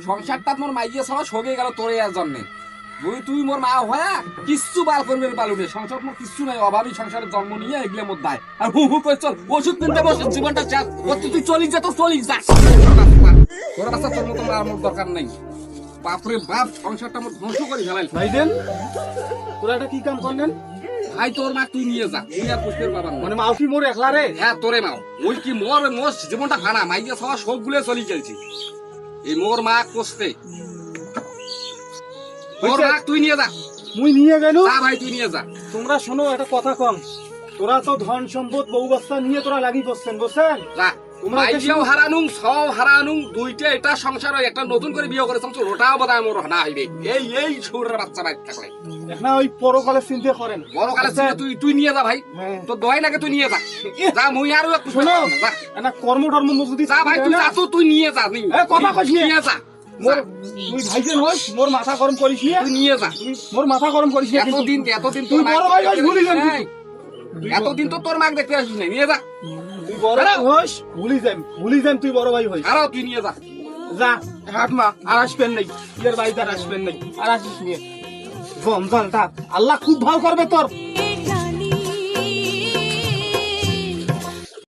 সংসারটা মোর মাইয়ে ছাড়া সগে গেল তোরে আর জন্যে তুই মোর মা হয়া কিচ্ছু বার করবে পালুনে সংসার মোর কিচ্ছু নাই অভাবী সংসারের জন্ম নিয়ে এগুলো মোর দায় আর হু হু করে চল ওষুধ কিনতে বসে জীবনটা চাপ তুই চলিস যা তো চলিস যা তোর বাচ্চা তোর মতো আর মোর দরকার নাই বাপরে বাপ সংসারটা মোর ধ্বংস করে ফেলাই ভাইজান তোরা এটা কি কাম করলেন? ভাই তোর মা তুই নিয়ে যা তুই আর পুষ্পের বাবা মানে মাউসি মোর একলা রে? হ্যাঁ তোরে মাও ওই কি মোর মোর জীবনটা খানা মাইয়া সবার সব গুলো চলি গেছি এই মোর মা কষ্টে মোর মা তুই নিয়ে যা মুই নিয়ে গেল যা ভাই তুই নিয়ে যা তোমরা শোনো একটা কথা কম তোরা তো ধন সম্পদ বউ বাচ্চা নিয়ে তোরা লাগি বসছেন বুঝছেন যা তোমরা মাইয়াও হারানুং সব হারানুং দুইটা এটা সংসার একটা নতুন করে বিয়ে করে চলছো ওটাও বোধহয় মোর না হইবে এই সুরের বাচ্চা ভাই থাকলে এখন ওই পরকালে চিন্তা করেন বড় কালে তুই নিয়ে যা ভাই হ্যাঁ। তোর দোয়াই লাগে তুই নিয়ে যা যা মুই আর একটু শোনো যা না কর্ম ধর্ম যদি যা ভাই তুই যা তো তুই নিয়ে যা কথা কইস নি। নিয়ে যা মোর তুই ভাইজান হইস মোর মাথা গরম করিস নি তুই নিয়ে যা মোর মাথা গরম করিস নি এতদিন তুই বড় ভাই হইস ভুলি যাবি এতদিন তো তোর মাক দেখতে আসিস না নিয়ে যা তুই বড় ভাই হইস ভুলি যাম তুই বড় ভাই হইস আরো তুই নিয়ে যা যা হাট মা আর আসবেন নাই ইয়ার বাড়িতে আর আসবেন নাই আর আসিস নিয়ে জম জল থাক আল্লাহ খুব ভালো করবে তোর